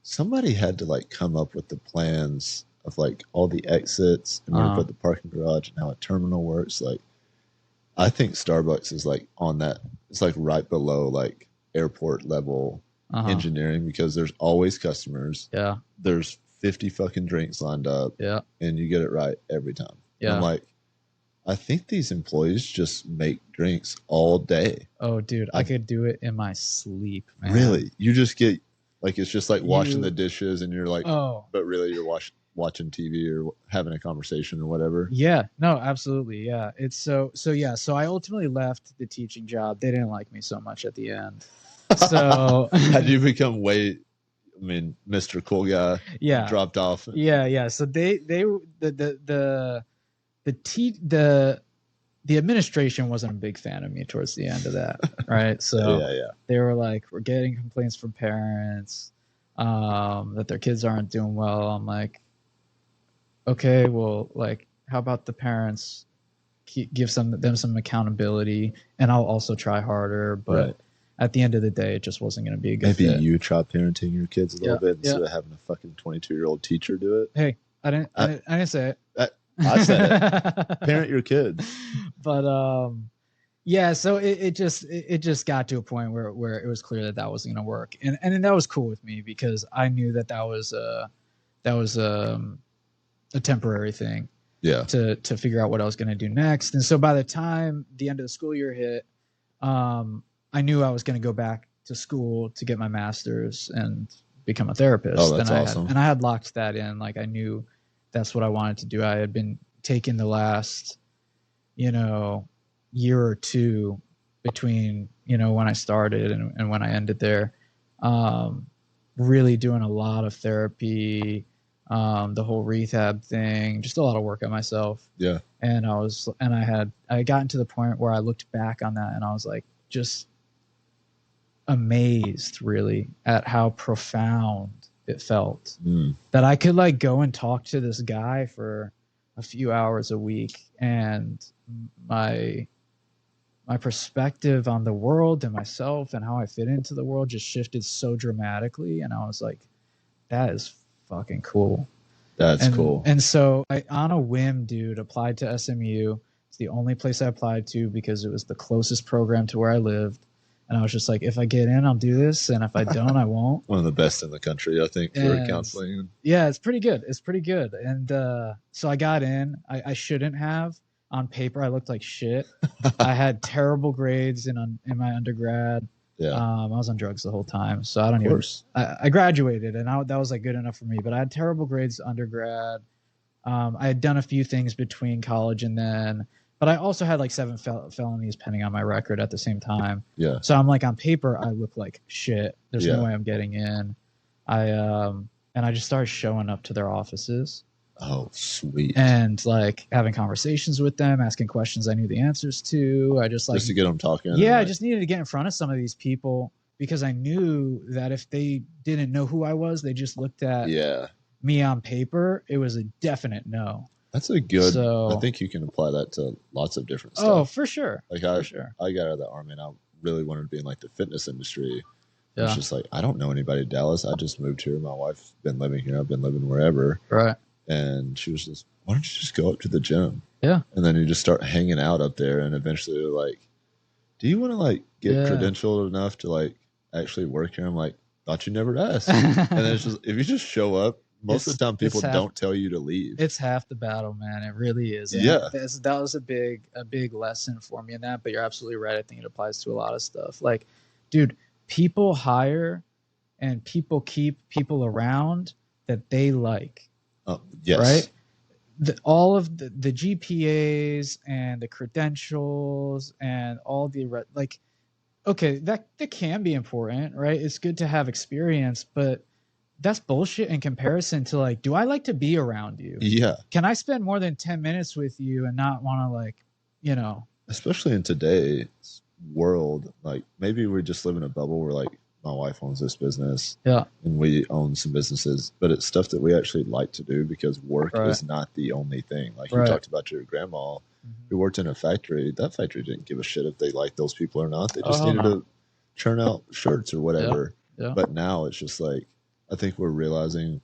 somebody had to like come up with the plans of like all the exits and where to put the parking garage and how a terminal works. Like, I think Starbucks is like on that. It's like right below like airport level engineering, because there's always customers. Yeah. There's 50 fucking drinks lined up. Yeah. And you get it right every time. Yeah. And I'm like, I think these employees just make drinks all day. Oh, dude, I could do it in my sleep, man. Really? You just get like, it's just like washing the dishes and you're like, oh, but really you're watching TV or having a conversation or whatever. Yeah, no, absolutely. Yeah. It's so yeah. So I ultimately left the teaching job. They didn't like me so much at the end. So had you become Mr. Cool Guy? Yeah. Dropped off. Yeah. So the administration wasn't a big fan of me towards the end of that, right? So yeah. They were like, we're getting complaints from parents that their kids aren't doing well. I'm like, okay, well, like, how about the parents give them some accountability, and I'll also try harder. But at the end of the day, it just wasn't going to be a good fit. You try parenting your kids a little bit instead of having a fucking 22-year-old teacher do it. Hey, I didn't say it. I said it. Parent your kids. But yeah, so it just got to a point where it was clear that wasn't going to work, and that was cool with me, because I knew that was a temporary thing. Yeah. To figure out what I was going to do next. And so by the time the end of the school year hit, I knew I was going to go back to school to get my master's and become a therapist. Oh, that's awesome. And I had locked that in. Like, I knew that's what I wanted to do. I had been taking the last, year or two between, when I started and when I ended there, really doing a lot of therapy, the whole rehab thing, just a lot of work on myself. Yeah. And I had gotten to the point where I looked back on that and I was like, just amazed really at how profound it felt that I could like go and talk to this guy for a few hours a week, and my perspective on the world and myself and how I fit into the world just shifted so dramatically. And I was like, that is fucking cool. That's cool. And so I, on a whim, dude, applied to SMU. It's the only place I applied to because it was the closest program to where I lived. And I was just like, if I get in, I'll do this. And if I don't, I won't. One of the best in the country, I think, for counseling. Yeah, it's pretty good. And so I got in. I shouldn't have. On paper, I looked like shit. I had terrible grades in my undergrad. Yeah. I was on drugs the whole time. So I don't even. I graduated, and that was like good enough for me. But I had terrible grades undergrad. I had done a few things between college and then. But I also had like 7 felonies pending on my record at the same time. Yeah. So I'm like, on paper, I look like shit. There's no way I'm getting in. And I just started showing up to their offices. Oh, sweet. And like having conversations with them, asking questions I knew the answers to. I just to get them talking. Yeah, I just needed to get in front of some of these people because I knew that if they didn't know who I was, they just looked at me on paper. It was a definite no. That's a good. I think you can apply that to lots of different stuff. Oh, for sure. Like I got out of the Army and I really wanted to be in like the fitness industry. Yeah. It's just like, I don't know anybody in Dallas. I just moved here. My wife's been living here. I've been living wherever. Right. And she was just, why don't you just go up to the gym? Yeah. And then you just start hanging out up there. And eventually they're like, do you want to like get credentialed enough to like actually work here? I'm like, thought you never asked. And then it's just, if you just show up, most of the time people don't tell you to leave. It's half the battle, man. It really is. And yeah. That was a big lesson for me in that, but you're absolutely right. I think it applies to a lot of stuff. Like, dude, people hire and people keep people around that they like. Oh, yes. Right? All of the GPAs and the credentials and all the like, okay, that can be important, right? It's good to have experience, but that's bullshit in comparison to like, do I like to be around you? Yeah. Can I spend more than 10 minutes with you and not want to like, especially in today's world, like maybe we just live in a bubble where like my wife owns this business Yeah. and we own some businesses, but it's stuff that we actually like to do because work Right. is not the only thing. Like you Right. talked about your grandma who worked in a factory. That factory didn't give a shit if they liked those people or not. They just needed to churn out shirts or whatever. Yeah. But now it's just like, I think we're realizing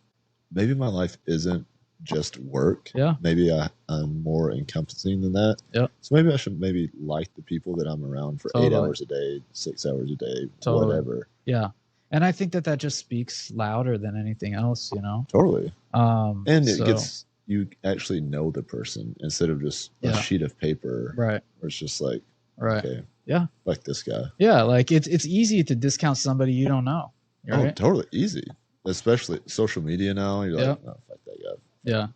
maybe my life isn't just work. Yeah. Maybe I'm more encompassing than that. Yeah. So maybe I should maybe like the people that I'm around for 8 hours a day, 6 hours a day, whatever. Yeah. And I think that just speaks louder than anything else, you know? Totally. And it so, gets, you actually know the person instead of just a sheet of paper. Right. Where it's just like, right. Okay, yeah. Like this guy. Yeah. Like it's easy to discount somebody you don't know. Oh, right? Totally. Easy. Especially social media now. You're like, oh, fuck that guy. Yeah.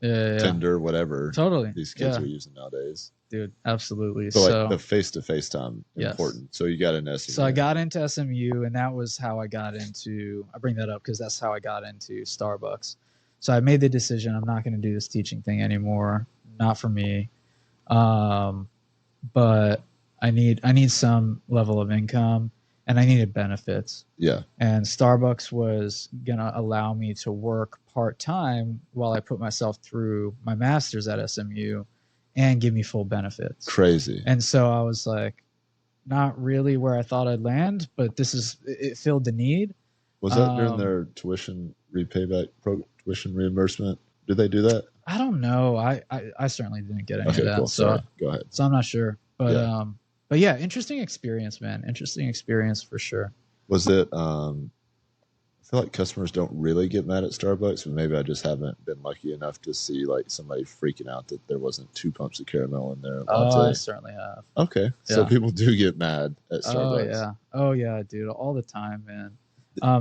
Yeah. Tinder, whatever. Totally. These kids are using nowadays. Dude, absolutely. So like the face-to-face time important. So you got into SMU. So I got into SMU, and that was how I got into. I bring that up because that's how I got into Starbucks. So I made the decision I'm not going to do this teaching thing anymore. Not for me. But I need some level of income, and I needed benefits. Yeah. And Starbucks was gonna allow me to work part-time while I put myself through my master's at SMU and give me full benefits. Crazy. And so I was like, not really where I thought I'd land, but it filled the need. Was that during their tuition tuition reimbursement? Did they do that? I don't know. I certainly didn't get any of that. Cool. So sorry. Go ahead. So I'm not sure. But yeah, interesting experience, man. Interesting experience for sure. Was it I feel like customers don't really get mad at Starbucks, but maybe I just haven't been lucky enough to see like somebody freaking out that there wasn't 2 pumps of caramel in their latte. Oh, I certainly have. Okay. Yeah. So people do get mad at Starbucks. Oh yeah, dude, all the time, man.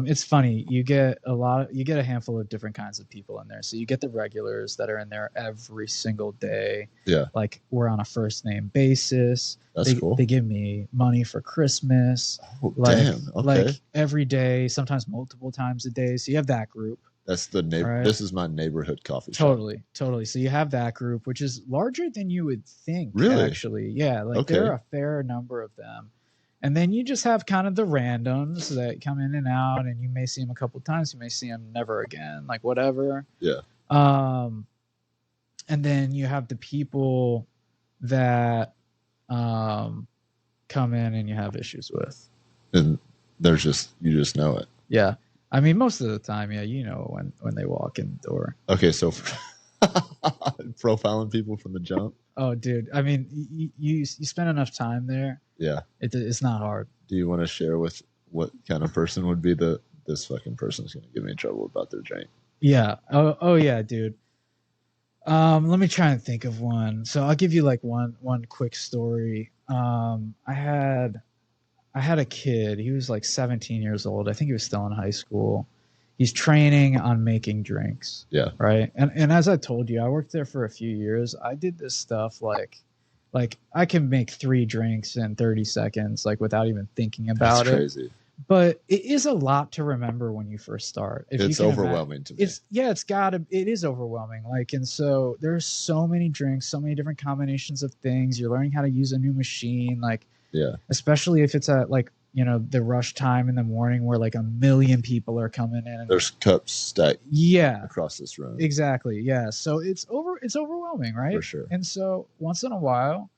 It's funny. You get a handful of different kinds of people in there. So you get the regulars that are in there every single day. Yeah. Like we're on a first name basis. That's cool. They give me money for Christmas. Oh, damn. Okay. Like every day, sometimes multiple times a day. So you have that group. That's the neighbor. Right? This is my neighborhood coffee shop. Totally. So you have that group, which is larger than you would think. Really? Actually, yeah. Like there are a fair number of them. And then you just have kind of the randoms that come in and out, and you may see them a couple times. You may see them never again, like whatever. Yeah. And then you have the people that come in and you have issues with. And you just know it. Yeah. I mean, most of the time, yeah, you know when they walk in the door. Okay, so profiling people from the jump. Oh, dude. I mean, you spend enough time there. Yeah. It's not hard. Do you want to share with what kind of person would be this fucking person's going to get me in trouble about their drink? Yeah. Oh yeah, dude. Let me try and think of one. So I'll give you like one quick story. I had a kid. He was like 17 years old. I think he was still in high school. He's training on making drinks. Yeah. Right. And as I told you, I worked there for a few years. I did this stuff like I can make 3 drinks in 30 seconds, like without even thinking about it. That's crazy. But it is a lot to remember when you first start. It's overwhelming to me. It is overwhelming. Like, and so there's so many drinks, so many different combinations of things. You're learning how to use a new machine. Like, yeah, especially if it's at like, you know, the rush time in the morning where like 1 million people are coming in. And there's cups stacked across this room. Exactly. Yeah. So it's overwhelming, right? For sure. And so once in a while,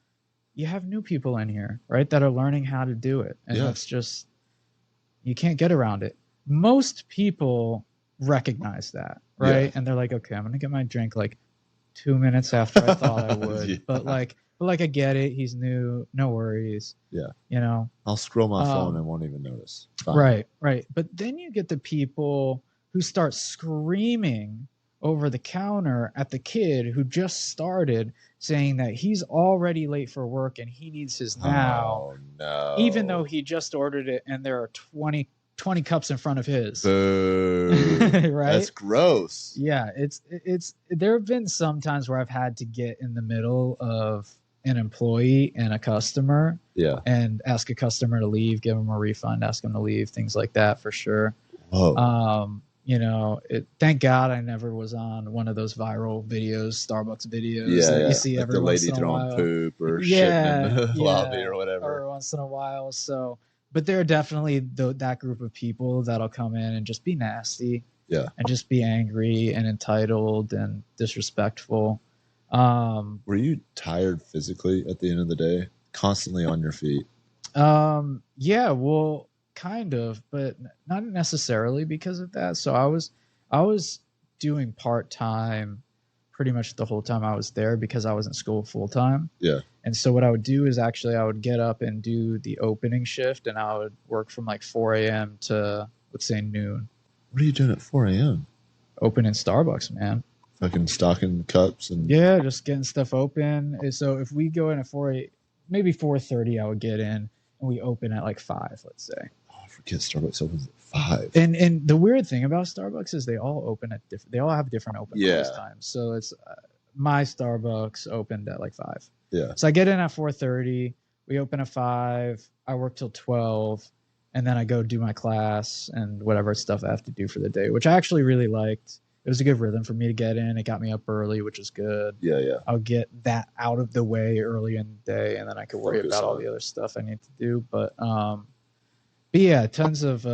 you have new people in here, right, that are learning how to do it. And that's just, you can't get around it. Most people recognize that, right? Yeah. And they're like, okay, I'm going to get my drink like 2 minutes after I thought I would. Yeah. But I get it. He's new. No worries. Yeah. You know, I'll scroll my phone and won't even notice. Fine. Right. But then you get the people who start screaming over the counter at the kid who just started, saying that he's already late for work and he needs his now. Oh, no. Even though he just ordered it and there are 20 cups in front of his. Boo. Right? That's gross. Yeah, it's there have been some times where I've had to get in the middle of an employee and a customer. Yeah. And ask a customer to leave, give them a refund, ask them to leave, things like that for sure. Whoa. Thank God I never was on one of those viral videos, Starbucks videos Yeah, that yeah. you see Like every the once lady in a throwing while. poop or shitting in Yeah, the lobby yeah, or whatever. every once in a while. So, but there are definitely that group of people that'll come in and just be nasty Yeah. and just be angry and entitled and disrespectful. Were you tired physically at the end of the day? Constantly on your feet? Yeah, well, kind of, but not necessarily because of that. So I was doing part-time pretty much the whole time I was there because I was in school full time. Yeah. And so what I would do is actually I would get up and do the opening shift, and I would work from like 4 a.m. to, let's say, noon. What are you doing at 4 a.m.? Open in Starbucks, man. Fucking stocking cups and Yeah, just getting stuff open. So if we go in at maybe 4:30, I would get in, and we open at like 5, let's say. oh, I forget Starbucks opens at 5. And the weird thing about Starbucks is they all open at different. They all have different open Yeah. close times. So it's my Starbucks opened at like 5. Yeah. So I get in at 4:30. We open at 5. I work till 12, and then I go do my class and whatever stuff I have to do for the day, which I actually really liked. It was a good rhythm for me to get in. It got me up early, which is good. Yeah, yeah. I'll get that out of the way early in the day, and then I could worry Focus about all on the other stuff I need to do. But yeah, tons of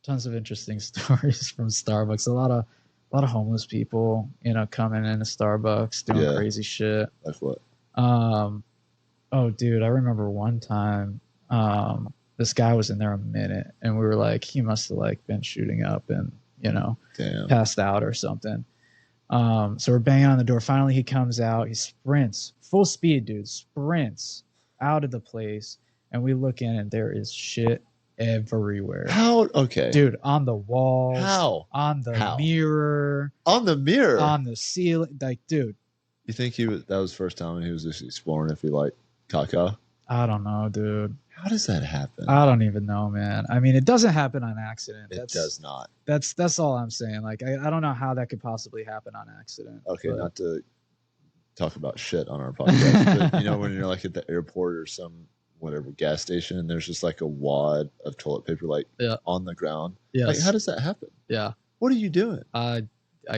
interesting stories from Starbucks. A lot of homeless people, coming into Starbucks doing Yeah. crazy shit. Like what? Oh, dude, I remember one time, this guy was in there a minute, and we were like, he must have like been shooting up and Damn. passed out or something. So we're banging on the door. Finally, he comes out. He sprints full speed, dude. Sprints out of the place, and we look in, and there is shit everywhere. How? Okay. Dude, on the walls, How? on the How? mirror, On the mirror? on the ceiling. Like, dude, You think that was the first time he was just exploring if he liked caca? I don't know, dude. How does that happen? I don't even know, man. I mean, it doesn't happen on accident. It does not. That's all I'm saying. Like, I don't know how that could possibly happen on accident. Okay, but not to talk about shit on our podcast, but when you're like at the airport or some whatever gas station and there's just like a wad of toilet paper on the ground. Yes. Like, how does that happen? Yeah. What are you doing? I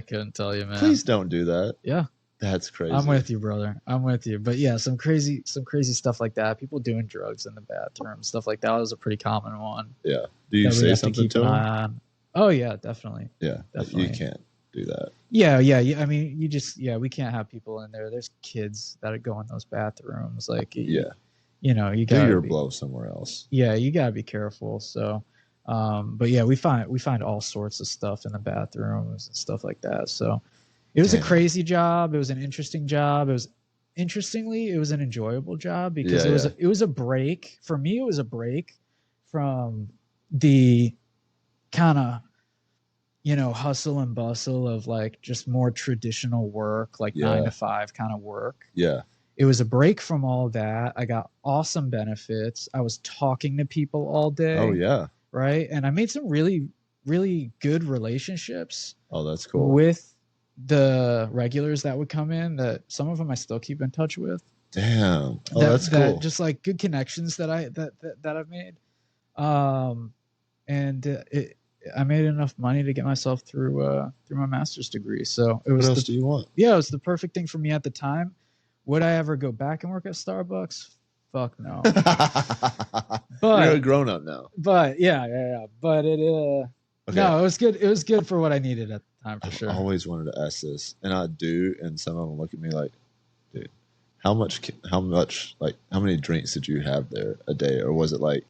couldn't tell you, man. Please don't do that. Yeah. That's crazy. I'm with you, brother. I'm with you. But yeah, some crazy stuff like that. People doing drugs in the bathroom, stuff like that was a pretty common one. Yeah. Do you say something to them? Oh yeah, definitely. Yeah. Definitely. You can't do that. Yeah. I mean, we can't have people in there. There's kids that go in those bathrooms. Like, yeah. You do gotta your blow somewhere else. Yeah, you gotta be careful. So, but yeah, we find all sorts of stuff in the bathrooms and stuff like that. So, it was a crazy job. It was an interesting job. It was an enjoyable job because it was a break for me. It was a break from the kind of hustle and bustle of like just more traditional work, like 9 to 5 kind of work. Yeah. It was a break from all that. I got awesome benefits. I was talking to people all day. Oh yeah. Right. And I made some really, really good relationships. Oh, that's cool. With the regulars that would come in, that some of them I still keep in touch with. Damn. Oh, that's cool. Just like good connections that I've made. I made enough money to get myself through my master's degree. So it was. What else do you want? Yeah, it was the perfect thing for me at the time. Would I ever go back and work at Starbucks? Fuck no. But you're a grown up now. But yeah. But it no, it was good. It was good for what I needed at the time, for sure. I always wanted to ask this, and I do, and some of them look at me like, dude, how many drinks did you have there a day? Or was it like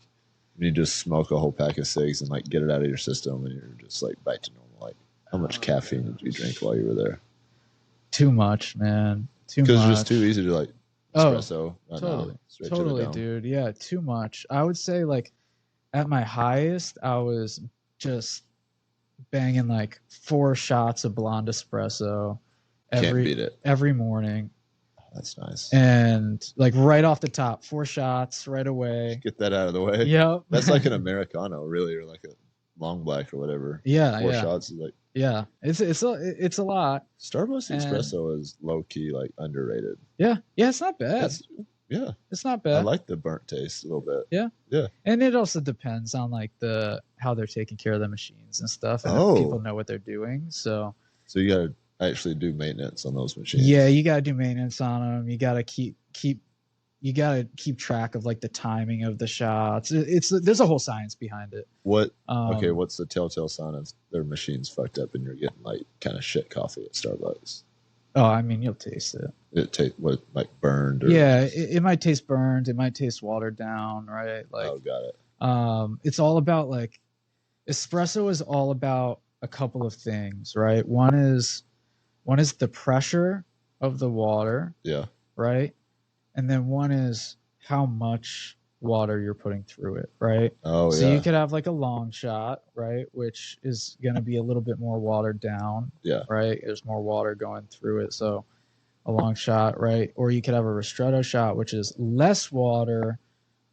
you just smoke a whole pack of cigs and like get it out of your system and you're just like back to normal? Like, how much caffeine did you drink while you were there? Too much, man. Too much. Because it's just too easy to like espresso. Totally, dude. Yeah, too much. I would say like at my highest, I was just banging like 4 shots of blonde espresso every morning. Oh, that's nice. And like right off the top, 4 shots right away. Get that out of the way. Yep. That's like an Americano, really, or like a long black or whatever. Yeah. 4 shots is like. Yeah, it's a lot. Starbucks espresso is low key like underrated. Yeah, it's not bad. Yeah, it's not bad. I like the burnt taste a little bit. Yeah. And it also depends on like the how they're taking care of the machines and stuff, and Oh. if people know what they're doing. So So you got to actually do maintenance on those machines. yeah, you got to do maintenance on them. You got to keep track of like the timing of the shots. There's a whole science behind it. What? Okay, what's the telltale sign of their machines fucked up and you're getting like kind of shit coffee at Starbucks? Oh, I mean, you'll taste it. It tastes what, like burned? Or Yeah, it might taste burned. It might taste watered down, right? Like, oh, got it. it's all about like espresso is all about a couple of things, right? One is the pressure of the water, Yeah. right? And then one is how much water you're putting through it, right? Oh, So yeah. you could have like a long shot, right, which is going to be a little bit more watered down, Yeah. right? There's more water going through it, so a long shot, right? Or you could have a ristretto shot, which is less water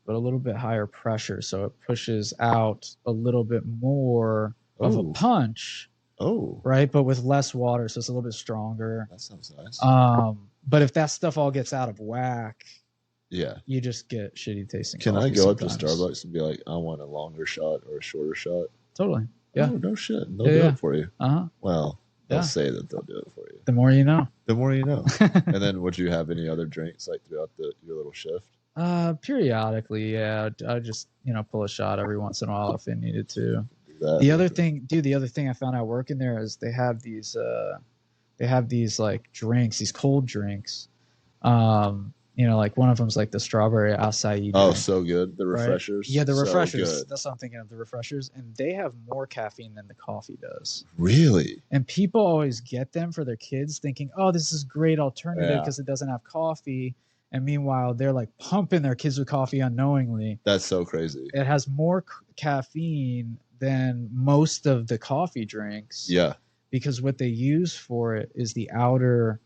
but a little bit higher pressure, so it pushes out a little bit more of a Ooh. punch, Oh, right? But with less water, so it's a little bit stronger. that sounds nice. But if that stuff all gets out of whack, yeah. you just get shitty tasting. Can I coffee go up to sometimes. Starbucks and be like, I want a longer shot or a shorter shot? Totally. Yeah. Oh, no shit. They'll Yeah, do yeah. it for you. Well, they'll Yeah. say that they'll do it for you. The more you know. The more you know. And then would you have any other drinks like throughout your little shift? Periodically, yeah. I just pull a shot every once in a while if I needed to. Do that. The other thing I found out working there is they have these like drinks, these cold drinks. Like one of them's like the strawberry acai. Oh, drink, so good. The right? refreshers. Yeah, the So refreshers. good. That's what I'm thinking of, the refreshers, and they have more caffeine than the coffee does. Really? And people always get them for their kids, thinking, "Oh, this is a great alternative Yeah. because it doesn't have coffee." And meanwhile, they're like pumping their kids with coffee unknowingly. That's so crazy. It has more caffeine than most of the coffee drinks. Yeah. Because what they use for it is the outer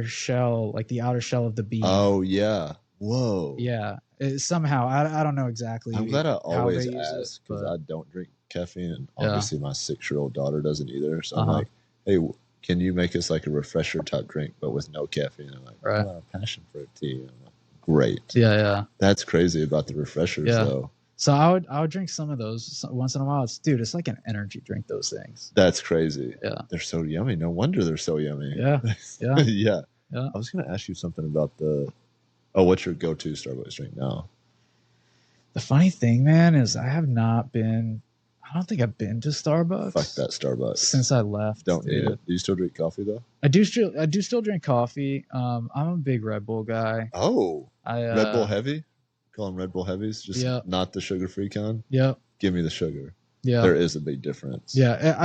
shell, like the outer shell of the bean. Oh, yeah. Whoa. Yeah. Somehow, I don't know exactly. I'm glad I always they use it, ask because but- I don't drink caffeine, and Yeah. obviously my 6-year-old daughter doesn't either. So I'm Uh-huh. like, hey, can you make us like a refresher type drink but with no caffeine? I'm like, Right. oh, passion fruit tea. I'm like, great. Yeah. That's crazy about the refreshers Yeah. though. So I would drink some of those once in a while. It's like an energy drink. Those things. That's crazy. Yeah. They're so yummy. No wonder they're so yummy. Yeah. Yeah. yeah. Yeah. I was gonna ask you something about what's your go-to Starbucks drink now? The funny thing, man, is I don't think I've been to Starbucks. Fuck that Starbucks. Since I left. Don't need dude. it. Do you still drink coffee though? I do still drink coffee. I'm a big Red Bull guy. Oh, Red Red Bull Heavy? Call them Red Bull Heavies? Just Yeah. not the sugar-free kind? Yep. Give me the sugar. Yeah. There is a big difference. Yeah.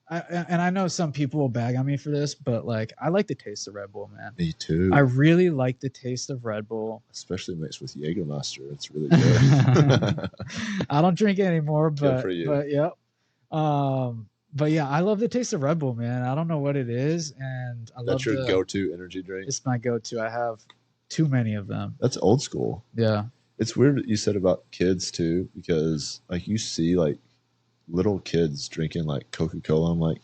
I know some people will bag on me for this, but like I like the taste of Red Bull, man. Me too. I really like the taste of Red Bull. Especially mixed with Jägermeister. It's really good. I don't drink it anymore, Good but for you. but yep. But yeah, I love the taste of Red Bull, man. I don't know what it is, and I love That's your go-to energy drink? It's my go-to. I have too many of them. That's old school. Yeah. It's weird that you said about kids too, because like you see like little kids drinking like Coca-Cola. I'm like,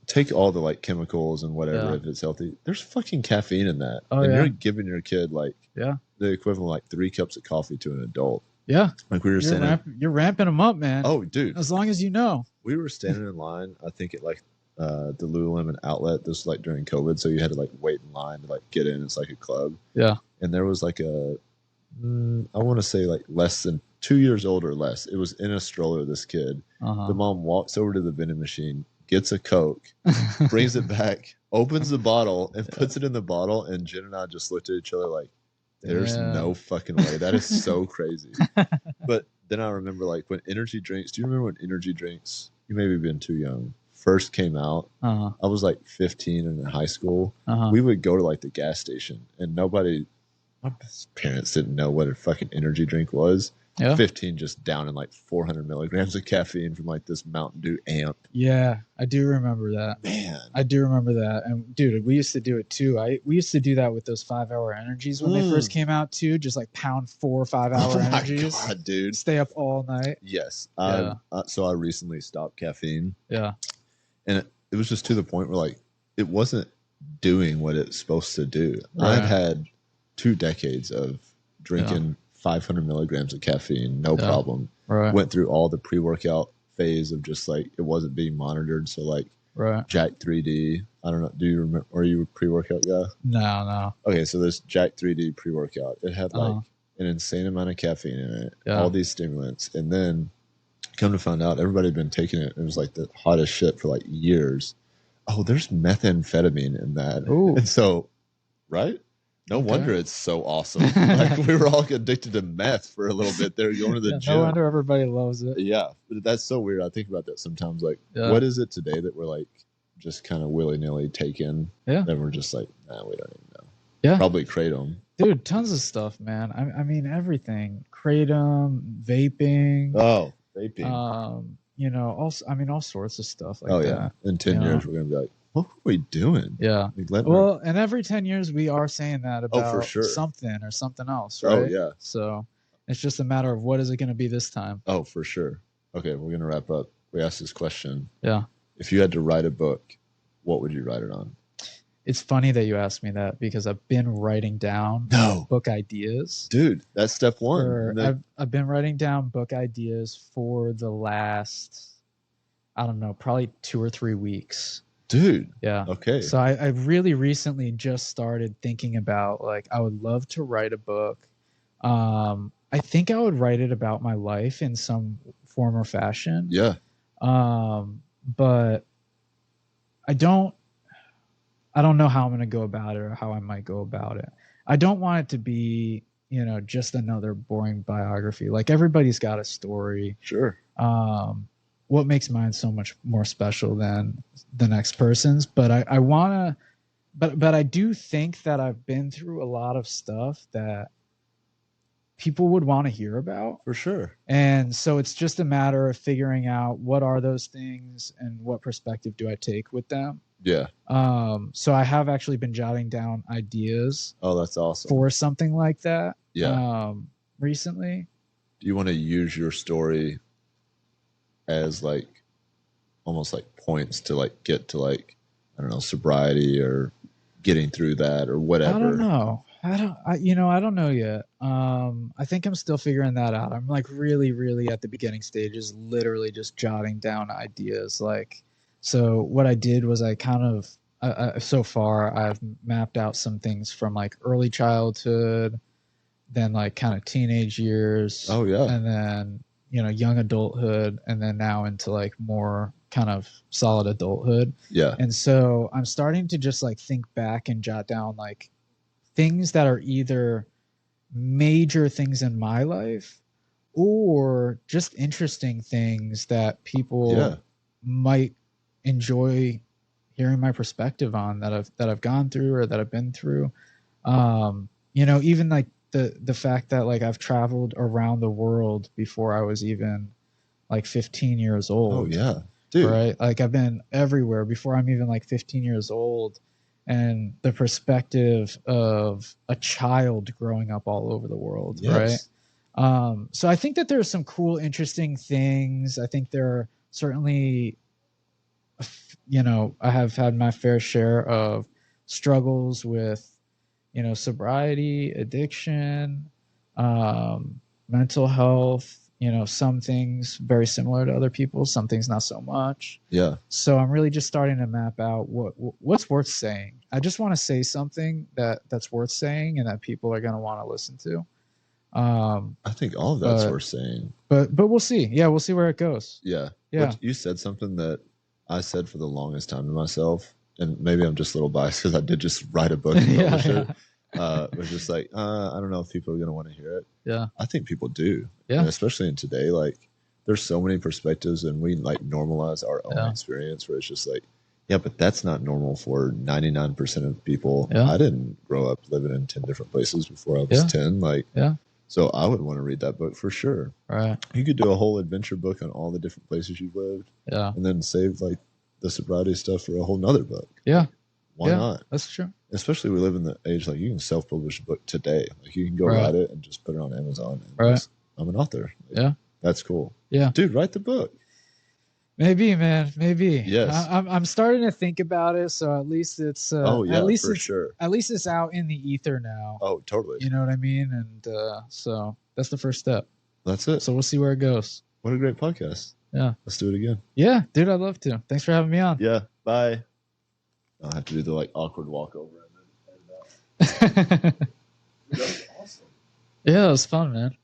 take all the like chemicals and whatever Yeah. if it's healthy. There's fucking caffeine in that. Oh, and yeah. you're giving your kid like Yeah. the equivalent of like 3 cups of coffee to an adult. Yeah. Like we were standing. You're ramping them up, man. Oh, dude. As long as you know. We were standing in line, I think at like the Lululemon outlet. This was like during COVID, so you had to like wait in line to like get in. It's like a club. Yeah. And there was like I want to say like less than 2 years old or less. It was in a stroller, this kid. Uh-huh. The mom walks over to the vending machine, gets a Coke, brings it back, opens the bottle, and puts it in the bottle. And Jen and I just looked at each other like, there's Yeah. no fucking way. That is so crazy. But then I remember like when energy drinks, do you remember when energy drinks, you maybe been too young, first came out? Uh-huh. I was like 15 and in high school. Uh-huh. We would go to like the gas station and my parents didn't know what a fucking energy drink was. Yeah. 15 just down in like 400 milligrams of caffeine from like this Mountain Dew amp. Yeah, I do remember that. Man. I do remember that. And dude, we used to do it too. We used to do that with those 5-hour energies when they first came out too. Just like pound 4 or 5-hour Oh my energies. God, dude. Stay up all night. Yes. Yeah. So I recently stopped caffeine. Yeah. And it was just to the point where like it wasn't doing what it's supposed to do. Right. I'd had 2 decades of drinking 500 milligrams of caffeine, no Yeah. problem. Right. Went through all the pre-workout phase of just like it wasn't being monitored. So like Right. Jack 3D. I don't know. Do you remember? Are you a pre-workout guy? No. Okay, so this Jack 3D pre-workout. It had like Uh-huh. an insane amount of caffeine in it, Yeah. all these stimulants, and then come to find out, everybody had been taking it. It was like the hottest shit for like years. Oh, there's methamphetamine in that, Ooh. and so, right? No Okay. wonder it's so awesome. Like we were all addicted to meth for a little bit. They're going to the Yeah, gym. no wonder everybody loves it. Yeah, but that's so weird. I think about that sometimes. Like, Yeah. what is it today that we're like just kind of willy nilly taking? Yeah. Then we're just like, nah, we don't even know. Yeah. Probably kratom. Dude, tons of stuff, man. I mean, everything. Kratom, vaping. Oh, vaping. You know, all sorts of stuff like Oh that. yeah. In 10 Yeah. years, we're gonna be like, what were we doing? Yeah. Like, letting our- Well, and every 10 years we are saying that about for sure. something or something else, right? Oh yeah. So it's just a matter of what is it going to be this time. Oh, for sure. Okay, we're gonna wrap up. We asked this question. Yeah. If you had to write a book, what would you write it on? It's funny that you asked me that because I've been writing down No. book ideas. Dude, that's step one. for- And then- I've been writing down book ideas for the last, I don't know, probably 2 or 3 weeks. dude, Yeah. okay. So I really recently just started thinking about like I would love to write a book. I think I would write it about my life in some form or fashion. Yeah. But I don't know how I'm going to go about it or how I might go about it. I don't want it to be, you know, just another boring biography. Like everybody's got a story. Sure. What makes mine so much more special than the next person's? But I want to, but I do think that I've been through a lot of stuff that people would want to hear about. For sure. And so it's just a matter of figuring out what are those things and what perspective do I take with them. Yeah. So I have actually been jotting down ideas Oh, that's awesome. for something like that. Yeah. Recently. Do you want to use your story as like almost like points to like get to like, I don't know, sobriety or getting through that or whatever? I don't know. I don't know yet. I think I'm still figuring that out. I'm like really at the beginning stages, literally just jotting down ideas. Like, so what I did was I kind of, so far I've mapped out some things from like early childhood, then like kind of teenage years. Oh yeah. And then, you know, young adulthood, and then now into like more kind of solid adulthood. Yeah. And so I'm starting to just like think back and jot down like things that are either major things in my life or just interesting things that people Yeah. might enjoy hearing my perspective on that I've gone through or that I've been through. You know, even like the fact that like I've traveled around the world before I was even like 15 years old. Oh yeah. Dude. Right? Like I've been everywhere before I'm even like 15 years old. And the perspective of a child growing up all over the world, Yes. right? So I think that there are some cool, interesting things. I think there are certainly, you know, I have had my fair share of struggles with, you know, sobriety, addiction, mental health. You know, some things very similar to other people, some things not so much. Yeah. So I'm really just starting to map out what's worth saying. I just want to say something that's worth saying and that people are going to want to listen to. I think all of that's But- worth saying. But we'll see. Yeah, we'll see where it goes. Yeah. Yeah. But you said something that I said for the longest time to myself, and maybe I'm just a little biased because I did just write a book and Yeah, publish it. yeah. It was just like, I don't know if people are going to want to hear it. Yeah. I think people do. Yeah. And especially in today, like there's so many perspectives and we like normalize our own Yeah. experience where it's just like, yeah, but that's not normal for 99% of people. Yeah. I didn't grow up living in 10 different places before I was Yeah. 10. Like, Yeah. So I would want to read that book for sure. Right. You could do a whole adventure book on all the different places you've lived Yeah. and then save like the sobriety stuff for a whole nother book. Yeah. Why Yeah. not? That's true. Especially we live in the age like you can self-publish a book today. Like you can go Right. write it and just put it on Amazon. And Right. just, I'm an author. Like, Yeah. That's cool. Yeah. Dude, write the book. Maybe, man. Maybe. Yes. I'm starting to think about it. So at least it's Oh yeah, at least for it's sure. at least it's out in the ether now. Oh, totally. You know what I mean? And so that's the first step. That's it. So we'll see where it goes. What a great podcast. Yeah. Let's do it again. Yeah, dude, I'd love to. Thanks for having me on. Yeah. Bye. I'll have to do the like awkward walkover. Yeah, it was fun, man.